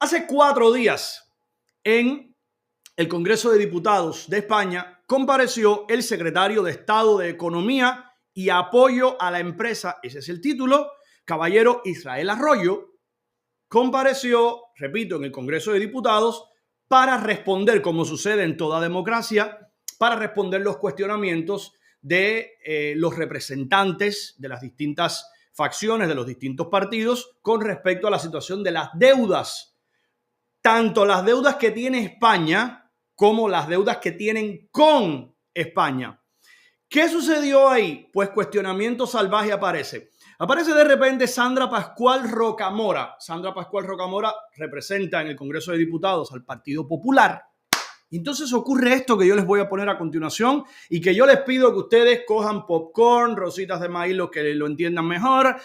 Hace 4 días, en el Congreso de Diputados de España, compareció el secretario de Estado de Economía y Apoyo a la Empresa, ese es el título, caballero Israel Arroyo, compareció, repito, en el Congreso de Diputados para responder, como sucede en toda democracia, para responder los cuestionamientos de los representantes de las distintas facciones, de los distintos partidos, con respecto a la situación de las deudas, tanto las deudas que tiene España como las deudas que tienen con España. ¿Qué sucedió ahí? Pues cuestionamiento salvaje aparece. Aparece de repente Sandra Pascual Rocamora. Sandra Pascual Rocamora representa en el Congreso de Diputados al Partido Popular. Y entonces ocurre esto que yo les voy a poner a continuación y que yo les pido que ustedes cojan popcorn, rositas de maíz, los que lo entiendan mejor,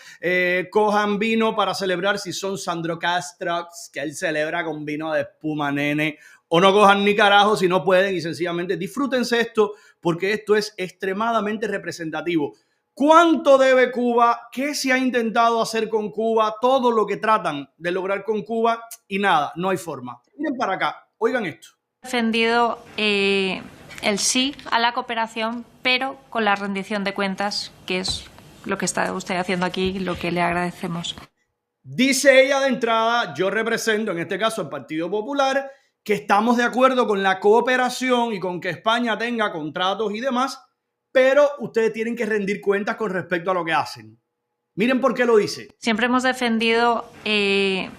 cojan vino para celebrar si son Sandro Castro, que él celebra con vino de espuma, nene, o no cojan ni carajo si no pueden y sencillamente disfrútense esto porque esto es extremadamente representativo. ¿Cuánto debe Cuba? ¿Qué se ha intentado hacer con Cuba? Todo lo que tratan de lograr con Cuba y nada, no hay forma. Miren para acá, oigan esto. Defendido el sí a la cooperación, pero con la rendición de cuentas, que es lo que está usted haciendo aquí, lo que le agradecemos. Dice ella de entrada, yo represento en este caso al Partido Popular, que estamos de acuerdo con la cooperación y con que España tenga contratos y demás, pero ustedes tienen que rendir cuentas con respecto a lo que hacen. Miren por qué lo dice. Siempre hemos defendido el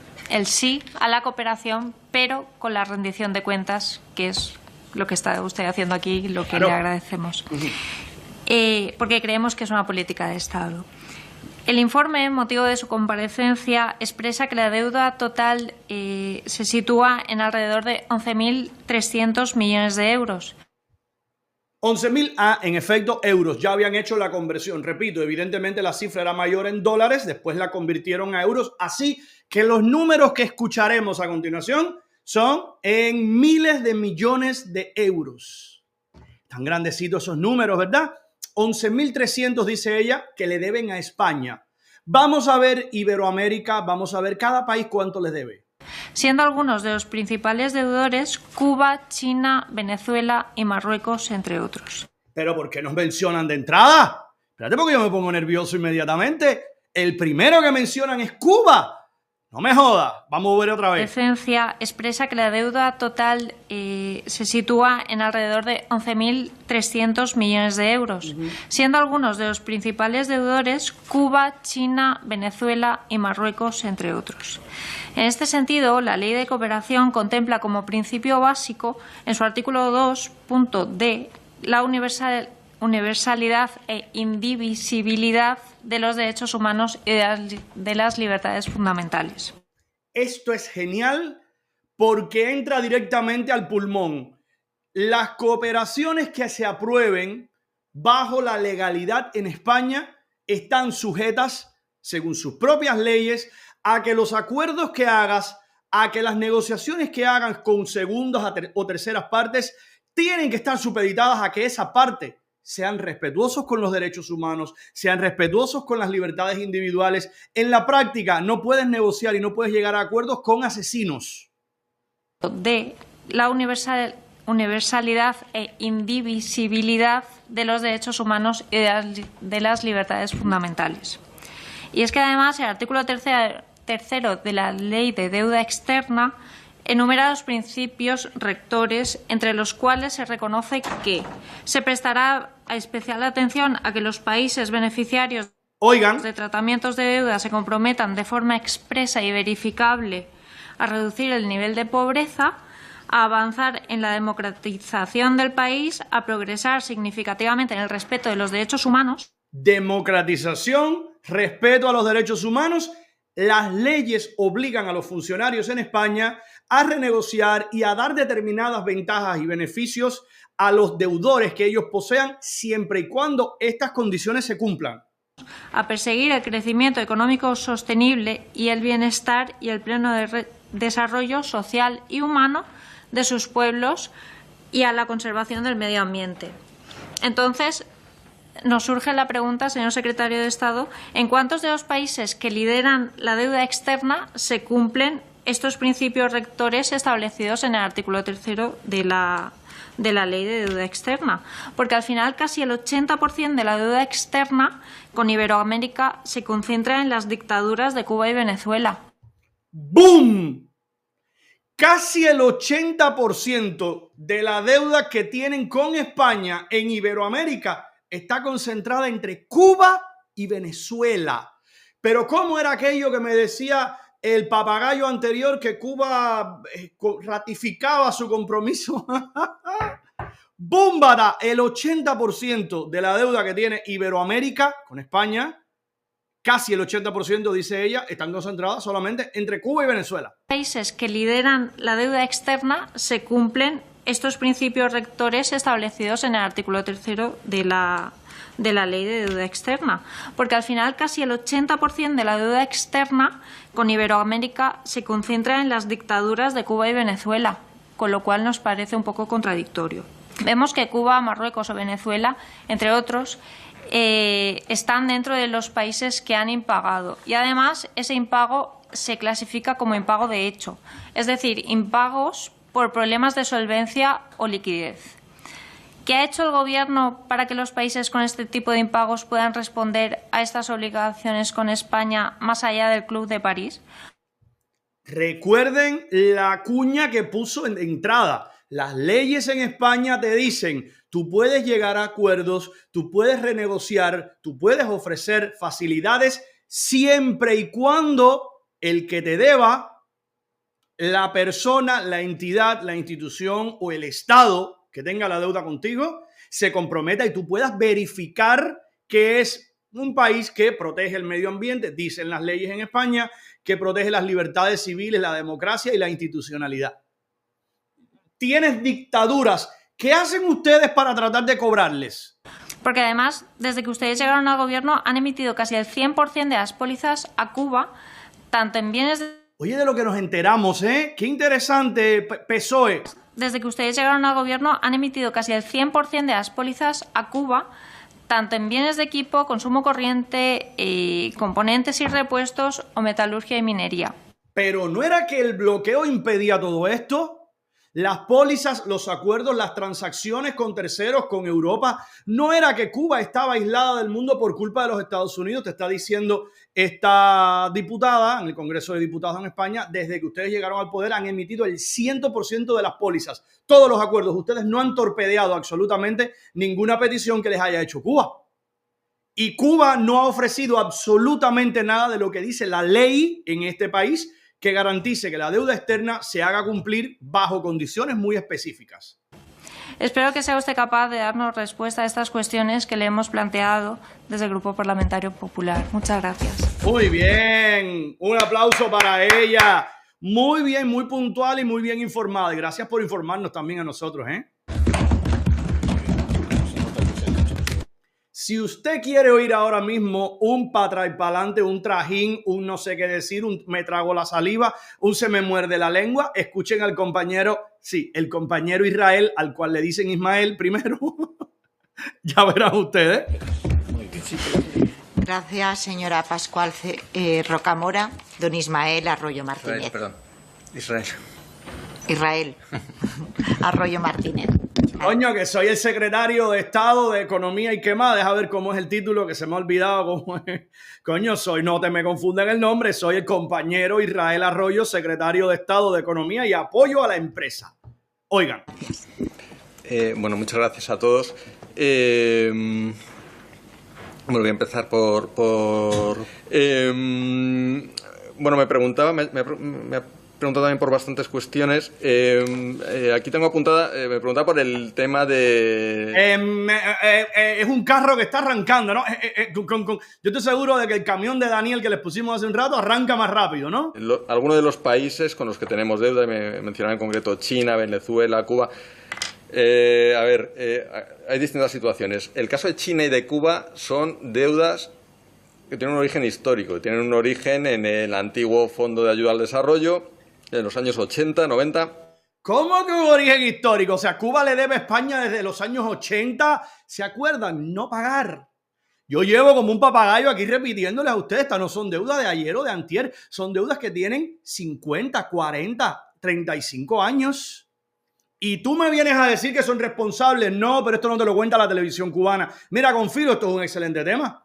sí a la cooperación, pero con la rendición de cuentas, que es lo que está usted haciendo aquí, lo que claro, le agradecemos. Porque creemos que es una política de Estado. El informe, motivo de su comparecencia, expresa que la deuda total se sitúa en alrededor de 11.300 millones de euros. 11.000 en efecto, euros. Ya habían hecho la conversión. Repito, evidentemente la cifra era mayor en dólares, después la convirtieron a euros. Así que los números que escucharemos a continuación son en miles de millones de euros. Tan grandecitos esos números, ¿verdad? 11.300, dice ella, que le deben a España. Vamos a ver Iberoamérica, vamos a ver cada país cuánto les debe. Siendo algunos de los principales deudores Cuba, China, Venezuela y Marruecos, entre otros. ¿Pero por qué nos mencionan de entrada? Espérate porque yo me pongo nervioso inmediatamente. El primero que mencionan es Cuba. No me jodas. Vamos a ver otra vez. La esencia expresa que la deuda total se sitúa en alrededor de 11.300 millones de euros, siendo algunos de los principales deudores Cuba, China, Venezuela y Marruecos, entre otros. En este sentido, la Ley de Cooperación contempla como principio básico, en su artículo 2.d, la universalidad e indivisibilidad de los derechos humanos y de las libertades fundamentales. Esto es genial porque entra directamente al pulmón. Las cooperaciones que se aprueben bajo la legalidad en España están sujetas, según sus propias leyes, a que los acuerdos que hagas, a que las negociaciones que hagas con segundas o terceras partes tienen que estar supeditadas a que esa parte sean respetuosos con los derechos humanos, sean respetuosos con las libertades individuales. En la práctica no puedes negociar y no puedes llegar a acuerdos con asesinos. De la universalidad e indivisibilidad de los derechos humanos y de las libertades fundamentales. Y es que además el artículo tercero de la Ley de Deuda Externa enumera los principios rectores, entre los cuales se reconoce que se prestará especial atención a que los países beneficiarios de tratamientos de deuda se comprometan de forma expresa y verificable a reducir el nivel de pobreza, a avanzar en la democratización del país, a progresar significativamente en el respeto de los derechos humanos. Democratización, respeto a los derechos humanos. Las leyes obligan a los funcionarios en España a renegociar y a dar determinadas ventajas y beneficios a los deudores que ellos posean siempre y cuando estas condiciones se cumplan. A perseguir el crecimiento económico sostenible y el bienestar y el pleno desarrollo social y humano de sus pueblos y a la conservación del medio ambiente. Entonces, nos surge la pregunta, señor secretario de Estado, ¿en cuántos de los países que lideran la deuda externa se cumplen estos principios rectores establecidos en el artículo 3º de la Ley de Deuda Externa, porque al final casi el 80% de la deuda externa con Iberoamérica se concentra en las dictaduras de Cuba y Venezuela. ¡Boom! Casi el 80% de la deuda que tienen con España en Iberoamérica está concentrada entre Cuba y Venezuela. Pero ¿cómo era aquello que me decía el papagayo anterior, que Cuba ratificaba su compromiso? ¡Búmbara! El 80% de la deuda que tiene Iberoamérica con España, casi el 80%, dice ella, están concentradas solamente entre Cuba y Venezuela. Países que lideran la deuda externa se cumplen estos principios rectores establecidos en el artículo 3º de la Ley de Deuda Externa, porque al final casi el 80% de la deuda externa con Iberoamérica se concentra en las dictaduras de Cuba y Venezuela, con lo cual nos parece un poco contradictorio. Vemos que Cuba, Marruecos o Venezuela, entre otros, están dentro de los países que han impagado, y además ese impago se clasifica como impago de hecho, es decir, impagos por problemas de solvencia o liquidez. ¿Qué ha hecho el Gobierno para que los países con este tipo de impagos puedan responder a estas obligaciones con España más allá del Club de París? Recuerden la cuña que puso en entrada. Las leyes en España te dicen, tú puedes llegar a acuerdos, tú puedes renegociar, tú puedes ofrecer facilidades siempre y cuando el que te deba, la persona, la entidad, la institución o el Estado que tenga la deuda contigo, se comprometa y tú puedas verificar que es un país que protege el medio ambiente, dicen las leyes en España, que protege las libertades civiles, la democracia y la institucionalidad. Tienes dictaduras. ¿Qué hacen ustedes para tratar de cobrarles? Porque además, desde que ustedes llegaron al Gobierno, han emitido casi el 100% de las pólizas a Cuba, tanto en bienes de... Oye, de lo que nos enteramos, ¿eh? Qué interesante, PSOE. Desde que ustedes llegaron al Gobierno, han emitido casi el 100% de las pólizas a Cuba, tanto en bienes de equipo, consumo corriente, componentes y repuestos o metalurgia y minería. Pero ¿no era que el bloqueo impedía todo esto? Las pólizas, los acuerdos, las transacciones con terceros, con Europa. No era que Cuba estaba aislada del mundo por culpa de los Estados Unidos. Te está diciendo esta diputada en el Congreso de Diputados en España, desde que ustedes llegaron al poder han emitido el 100% de las pólizas. Todos los acuerdos. Ustedes no han torpedeado absolutamente ninguna petición que les haya hecho Cuba. Y Cuba no ha ofrecido absolutamente nada de lo que dice la ley en este país, que garantice que la deuda externa se haga cumplir bajo condiciones muy específicas. Espero que sea usted capaz de darnos respuesta a estas cuestiones que le hemos planteado desde el Grupo Parlamentario Popular. Muchas gracias. Muy bien, un aplauso para ella. Muy bien, muy puntual y muy bien informada. Y gracias por informarnos también a nosotros, ¿eh? Si usted quiere oír ahora mismo un pa' atrás y para adelante, un trajín, un no sé qué decir, un me trago la saliva, un se me muerde la lengua, escuchen al compañero, sí, el compañero Israel, al cual le dicen Ismael primero. Ya verán ustedes. Gracias, señora Pascual Rocamora. Don Ismael Arroyo Martínez. Israel Arroyo Martínez. Coño, que soy el secretario de Estado de Economía y qué más. Deja ver cómo es el título, que se me ha olvidado cómo es. Coño, no te me confundan el nombre. Soy el compañero Israel Arroyo, secretario de Estado de Economía y Apoyo a la Empresa. Oigan. Bueno, muchas gracias a todos. Bueno, voy a empezar por bueno, me preguntaba, me ha preguntado también por bastantes cuestiones. Aquí tengo apuntada, me preguntaba por el tema de... es un carro que está arrancando, ¿no? Yo estoy seguro de que el camión de Daniel que les pusimos hace un rato arranca más rápido, ¿no? Algunos de los países con los que tenemos deuda, me mencionaba en concreto China, Venezuela, Cuba... hay distintas situaciones. El caso de China y de Cuba son deudas que tienen un origen histórico, tienen un origen en el antiguo Fondo de Ayuda al Desarrollo, en los años 80, 90. ¿Cómo que un origen histórico? O sea, Cuba le debe a España desde los años 80. ¿Se acuerdan? No pagar. Yo llevo como un papagayo aquí repitiéndoles a ustedes, estas no son deudas de ayer o de antier, son deudas que tienen 50, 40, 35 años. Y tú me vienes a decir que son responsables. No, pero esto no te lo cuenta la televisión cubana. Mira, Confilo, esto es un excelente tema.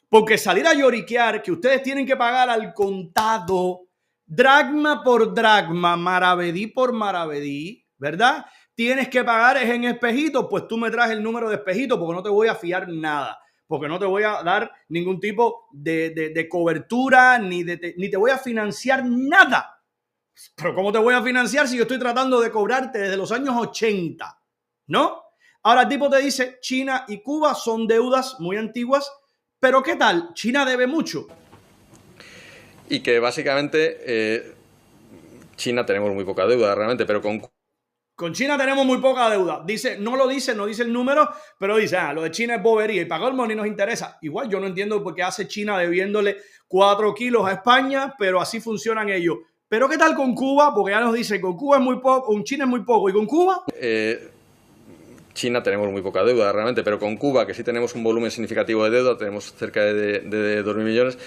Porque salir a lloriquear que ustedes tienen que pagar al contado, dracma por dracma, maravedí por maravedí, ¿verdad? Tienes que pagar es en espejitos, pues tú me traes el número de espejitos porque no te voy a fiar nada. Porque no te voy a dar ningún tipo de cobertura, ni te voy a financiar nada. Pero ¿cómo te voy a financiar si yo estoy tratando de cobrarte desde los años 80? ¿No? Ahora el tipo te dice, China y Cuba son deudas muy antiguas, pero ¿qué tal? China debe mucho. Y que básicamente China tenemos muy poca deuda realmente, pero con China tenemos muy poca deuda. No dice el número, pero dice, lo de China es bobería y para colmo ni nos interesa. Igual yo no entiendo por qué hace China debiéndole 4 kilos a España, pero así funcionan ellos. Pero ¿qué tal con Cuba? Porque ya nos dicen, con Cuba es muy poco, con China es muy poco. ¿Y con Cuba? China tenemos muy poca deuda realmente, pero con Cuba, que sí tenemos un volumen significativo de deuda, tenemos cerca de 2.000 millones.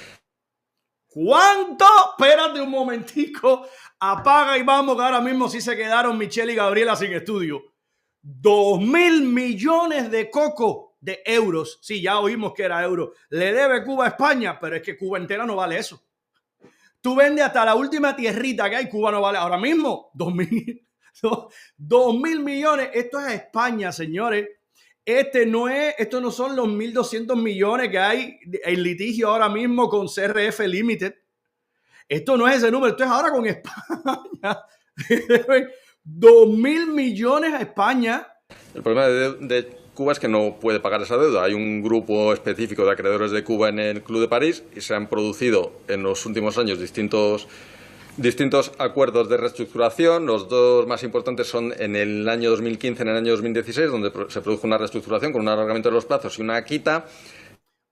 ¿Cuánto? Espérate un momentico. Apaga y vamos, que ahora mismo sí se quedaron Michelle y Gabriela sin estudio. 2.000 millones de coco de euros. Sí, ya oímos que era euro. Le debe Cuba a España, pero es que Cuba entera no vale eso. Tú vendes hasta la última tierrita que hay, Cuba no vale. Ahora mismo, 2.000 millones. Esto es España, señores. Esto no son los 1.200 millones que hay en litigio ahora mismo con CRF Limited. Esto no es ese número, esto es ahora con España. 2.000 millones a España. El problema de Cuba es que no puede pagar esa deuda. Hay un grupo específico de acreedores de Cuba en el Club de París y se han producido en los últimos años distintos acuerdos de reestructuración. Los dos más importantes son en el año 2015 y en el año 2016, donde se produjo una reestructuración con un alargamiento de los plazos y una quita.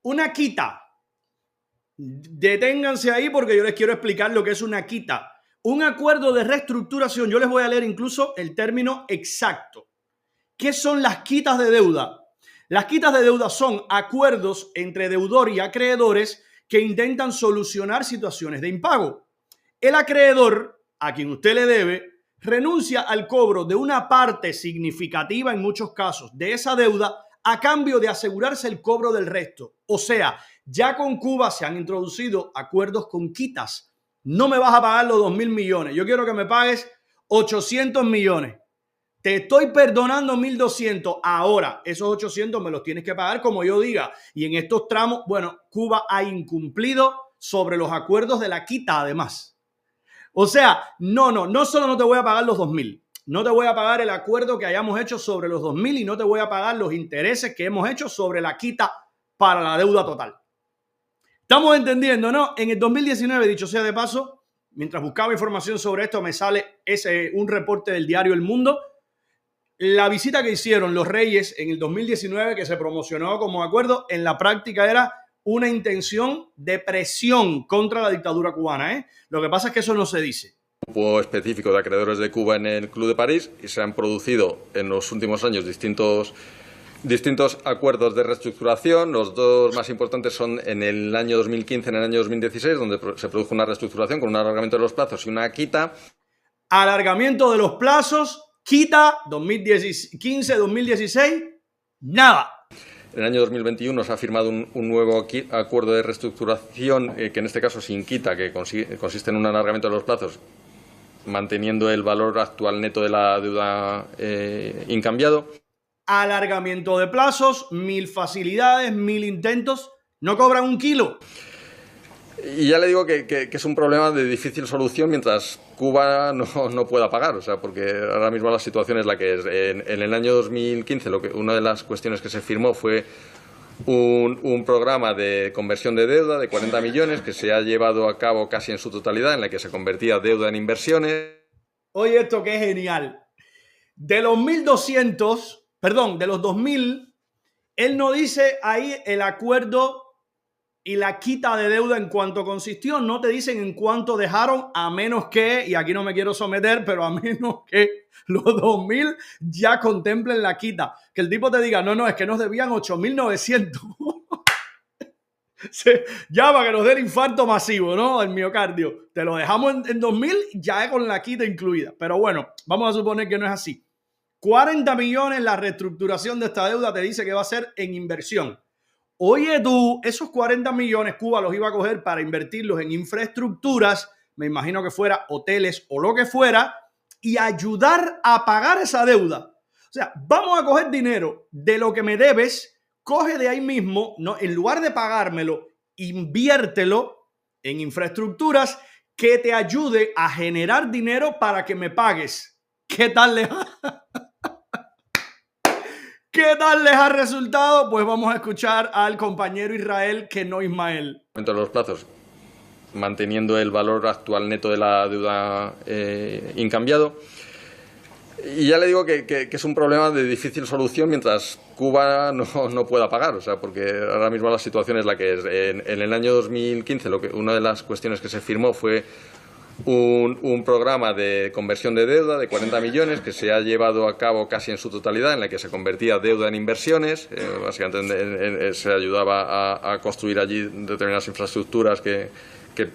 Una quita. Deténganse ahí porque yo les quiero explicar lo que es una quita. Un acuerdo de reestructuración, yo les voy a leer incluso el término exacto. ¿Qué son las quitas de deuda? Las quitas de deuda son acuerdos entre deudor y acreedores que intentan solucionar situaciones de impago. El acreedor, a quien usted le debe, renuncia al cobro de una parte significativa en muchos casos de esa deuda a cambio de asegurarse el cobro del resto. O sea, ya con Cuba se han introducido acuerdos con quitas. No me vas a pagar los 2.000 millones. Yo quiero que me pagues 800 millones. Te estoy perdonando 1.200. Ahora, esos 800 me los tienes que pagar como yo diga. Y en estos tramos, bueno, Cuba ha incumplido sobre los acuerdos de la quita además. O sea, no solo no te voy a pagar los 2.000. No te voy a pagar el acuerdo que hayamos hecho sobre los 2.000 y no te voy a pagar los intereses que hemos hecho sobre la quita para la deuda total. Estamos entendiendo, ¿no? En el 2019, dicho sea de paso, mientras buscaba información sobre esto, me sale un reporte del diario El Mundo. La visita que hicieron los reyes en el 2019, que se promocionó como acuerdo, en la práctica era una intención de presión contra la dictadura cubana, ¿eh? Lo que pasa es que eso no se dice. Grupo específico de acreedores de Cuba en el Club de París y se han producido en los últimos años distintos acuerdos de reestructuración. Los dos más importantes son en el año 2015 y en el año 2016, donde se produjo una reestructuración con un alargamiento de los plazos y una quita. Alargamiento de los plazos, quita 2015-2016, nada. En el año 2021 se ha firmado un nuevo acuerdo de reestructuración, que en este caso sin quita, que consiste en un alargamiento de los plazos, manteniendo el valor actual neto de la deuda incambiado. Alargamiento de plazos, 1.000 facilidades, 1.000 intentos, no cobran un kilo. Y ya le digo que es un problema de difícil solución mientras Cuba no pueda pagar, o sea, porque ahora mismo la situación es la que es. En el año 2015 una de las cuestiones que se firmó fue un programa de conversión de deuda de 40 millones que se ha llevado a cabo casi en su totalidad, en la que se convertía deuda en inversiones. Oye, esto que es genial. De los 2.000, él no dice ahí el acuerdo y la quita de deuda en cuanto consistió. No te dicen en cuánto dejaron, a menos que, y aquí no me quiero someter, pero a menos que los 2.000 ya contemplen la quita. Que el tipo te diga, no, es que nos debían 8.900. Ya para que nos dé el infarto masivo, ¿no? El miocardio. Te lo dejamos en 2000 ya con la quita incluida. Pero bueno, vamos a suponer que no es así. 40 millones la reestructuración de esta deuda te dice que va a ser en inversión. Oye tú, esos 40 millones Cuba los iba a coger para invertirlos en infraestructuras, me imagino que fuera hoteles o lo que fuera, y ayudar a pagar esa deuda. O sea, vamos a coger dinero de lo que me debes, coge de ahí mismo, ¿no? En lugar de pagármelo, inviértelo en infraestructuras que te ayude a generar dinero para que me pagues. ¿Qué tal les ¿Qué tal les ha resultado? Pues vamos a escuchar al compañero Israel, que no Ismael. De los plazos, manteniendo el valor actual neto de la deuda incambiado. Y ya le digo que es un problema de difícil solución mientras Cuba no pueda pagar, o sea, porque ahora mismo la situación es la que es. En el año 2015, una de las cuestiones que se firmó fue un programa de conversión de deuda de 40 millones que se ha llevado a cabo casi en su totalidad, en la que se convertía deuda en inversiones. Básicamente se ayudaba a construir allí determinadas infraestructuras que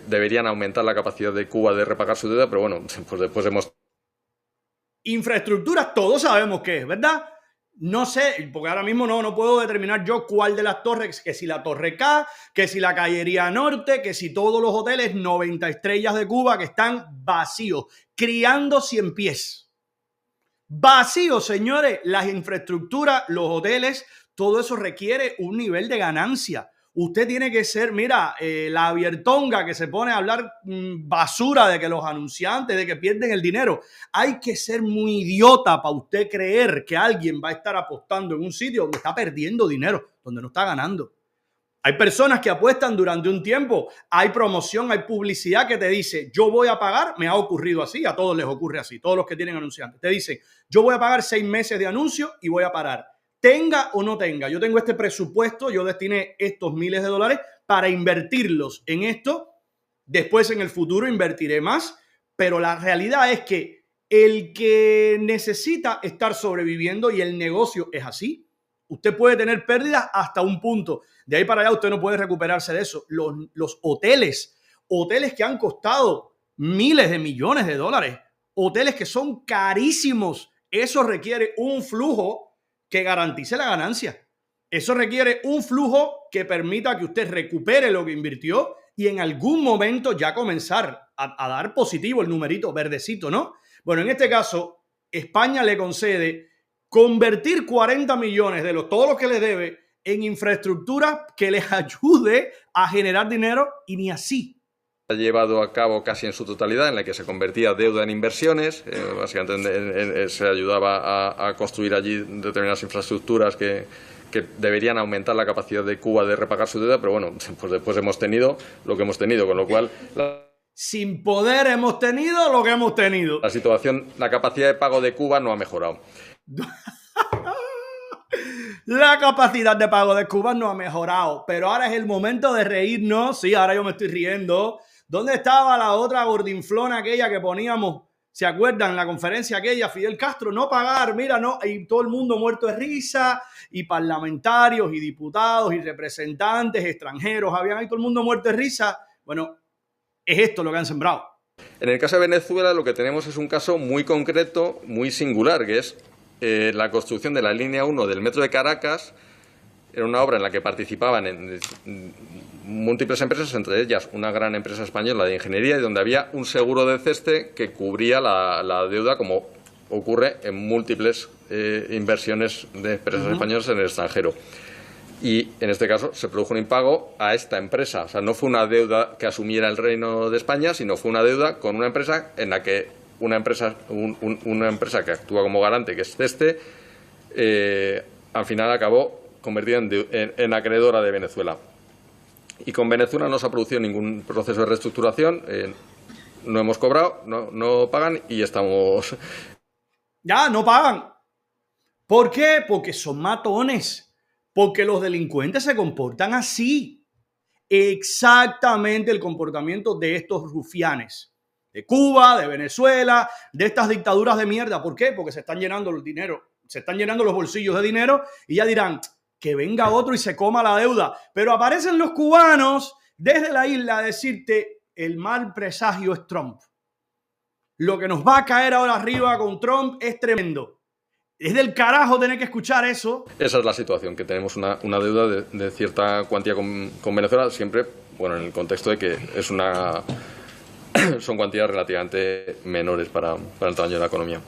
deberían aumentar la capacidad de Cuba de repagar su deuda, pero bueno, pues después hemos... Infraestructuras, todos sabemos qué es, ¿verdad? No sé, porque ahora mismo no puedo determinar yo cuál de las torres, que si la Torre K, que si la Cañería Norte, que si todos los hoteles 90 estrellas de Cuba que están vacíos, criando 100 pies. Vacíos, señores, las infraestructuras, los hoteles, todo eso requiere un nivel de ganancia. Usted tiene que ser, mira, la abiertonga que se pone a hablar basura de que los anunciantes, de que pierden el dinero. Hay que ser muy idiota para usted creer que alguien va a estar apostando en un sitio donde está perdiendo dinero, donde no está ganando. Hay personas que apuestan durante un tiempo, hay promoción, hay publicidad que te dice, yo voy a pagar, me ha ocurrido así, a todos les ocurre así, todos los que tienen anunciantes. Te dicen, yo voy a pagar 6 meses de anuncio y voy a parar. Tenga o no tenga, yo tengo este presupuesto, yo destiné estos miles de dólares para invertirlos en esto, después en el futuro invertiré más, pero la realidad es que el que necesita estar sobreviviendo y el negocio es así, usted puede tener pérdidas hasta un punto, de ahí para allá usted no puede recuperarse de eso. Los hoteles que han costado miles de millones de dólares, hoteles que son carísimos, eso requiere un flujo que garantice la ganancia. Eso requiere un flujo que permita que usted recupere lo que invirtió y en algún momento ya comenzar a dar positivo el numerito verdecito, ¿no? Bueno, en este caso, España le concede convertir 40 millones de todo lo que le debe en infraestructura que les ayude a generar dinero y ni así. Ha llevado a cabo casi en su totalidad, en la que se convertía deuda en inversiones. Básicamente se ayudaba a construir allí determinadas infraestructuras que deberían aumentar la capacidad de Cuba de repagar su deuda, pero bueno, pues después hemos tenido lo que hemos tenido, con lo cual... Sin poder hemos tenido lo que hemos tenido. La situación, la capacidad de pago de Cuba no ha mejorado. La capacidad de pago de Cuba no ha mejorado, pero ahora es el momento de reírnos. Sí, ahora yo me estoy riendo. ¿Dónde estaba la otra gordinflona aquella que poníamos? ¿Se acuerdan? En la conferencia aquella, Fidel Castro, no pagar, mira, no, y todo el mundo muerto de risa, y parlamentarios, y diputados, y representantes extranjeros, habían ahí todo el mundo muerto de risa. Bueno, es esto lo que han sembrado. En el caso de Venezuela lo que tenemos es un caso muy concreto, muy singular, que es la construcción de la línea 1 del metro de Caracas. Era una obra en la que participaban en múltiples empresas, entre ellas una gran empresa española de ingeniería, y donde había un seguro de ceste que cubría la deuda, como ocurre en múltiples inversiones de empresas españolas en el extranjero. Y en este caso se produjo un impago a esta empresa. O sea, no fue una deuda que asumiera el Reino de España, sino fue una deuda con una empresa en la que una empresa que actúa como garante, que es Ceste, al final acabó convertida en acreedora de Venezuela. Y con Venezuela no se ha producido ningún proceso de reestructuración, no hemos cobrado, no pagan y estamos... Ya, no pagan. ¿Por qué? Porque son matones. Porque los delincuentes se comportan así. Exactamente el comportamiento de estos rufianes. De Cuba, de Venezuela, de estas dictaduras de mierda. ¿Por qué? Porque se están llenando el dinero, se están llenando los bolsillos de dinero y ya dirán, que venga otro y se coma la deuda. Pero aparecen los cubanos desde la isla a decirte, el mal presagio es Trump. Lo que nos va a caer ahora arriba con Trump es tremendo. Es del carajo tener que escuchar eso. Esa es la situación, que tenemos una deuda de cierta cuantía con Venezuela, siempre, bueno, en el contexto de que es son cuantías relativamente menores para el tamaño de la economía.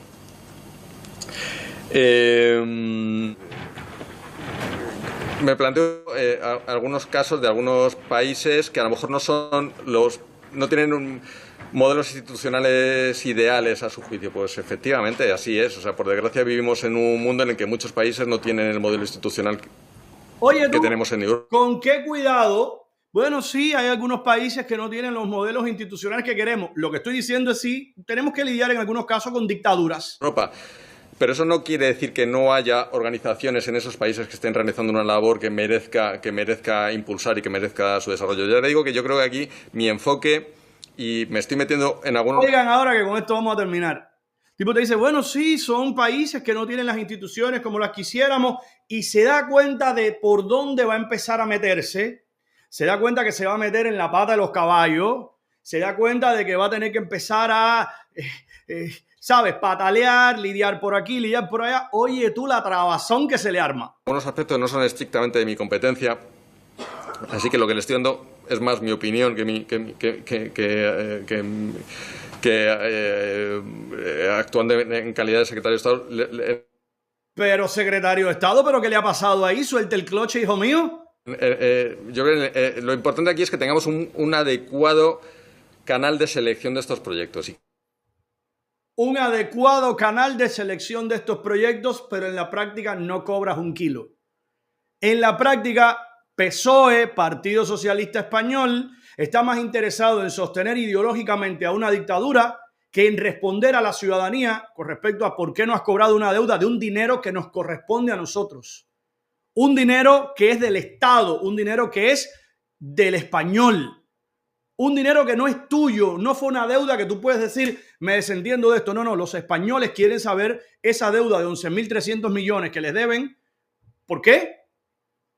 Me planteo algunos casos de algunos países que a lo mejor no tienen modelos institucionales ideales a su juicio. Pues efectivamente, así es. O sea, por desgracia vivimos en un mundo en el que muchos países no tienen el modelo institucional que tenemos en Europa. ¿Con qué cuidado? Bueno, sí, hay algunos países que no tienen los modelos institucionales que queremos. Lo que estoy diciendo es sí, tenemos que lidiar en algunos casos con dictaduras. Europa. Pero eso no quiere decir que no haya organizaciones en esos países que estén realizando una labor que merezca impulsar y que merezca su desarrollo. Ya le digo que yo creo que aquí mi enfoque, y me estoy metiendo en algunos... Oigan, ahora que con esto vamos a terminar. Tipo te dice, bueno, sí, son países que no tienen las instituciones como las quisiéramos, y se da cuenta de por dónde va a empezar a meterse. Se da cuenta que se va a meter en la pata de los caballos. Se da cuenta de que va a tener que empezar a... ¿sabes? Patalear, lidiar por aquí, lidiar por allá. Oye, tú la trabazón que se le arma. Algunos aspectos no son estrictamente de mi competencia, así que lo que le estoy dando es más mi opinión actuando en calidad de secretario de Estado. Pero secretario de Estado, ¿pero qué le ha pasado ahí? Suelte el cloche, hijo mío. Yo creo que lo importante aquí es que tengamos un adecuado canal de selección de estos proyectos. Un adecuado canal de selección de estos proyectos, pero en la práctica no cobras un kilo. En la práctica, PSOE, Partido Socialista Español, está más interesado en sostener ideológicamente a una dictadura que en responder a la ciudadanía con respecto a por qué no has cobrado una deuda de un dinero que nos corresponde a nosotros. Un dinero que es del Estado, un dinero que es del español. Un dinero que no es tuyo, no fue una deuda que tú puedes decir, me desentiendo de esto. No, no, los españoles quieren saber esa deuda de 11.300 millones que les deben. ¿Por qué?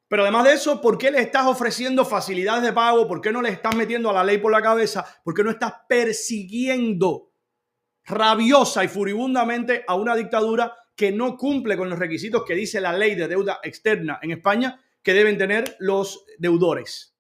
Pero además de eso, ¿por qué les estás ofreciendo facilidades de pago? ¿Por qué no les estás metiendo a la ley por la cabeza? ¿Por qué no estás persiguiendo rabiosa y furibundamente a una dictadura que no cumple con los requisitos que dice la ley de deuda externa en España que deben tener los deudores?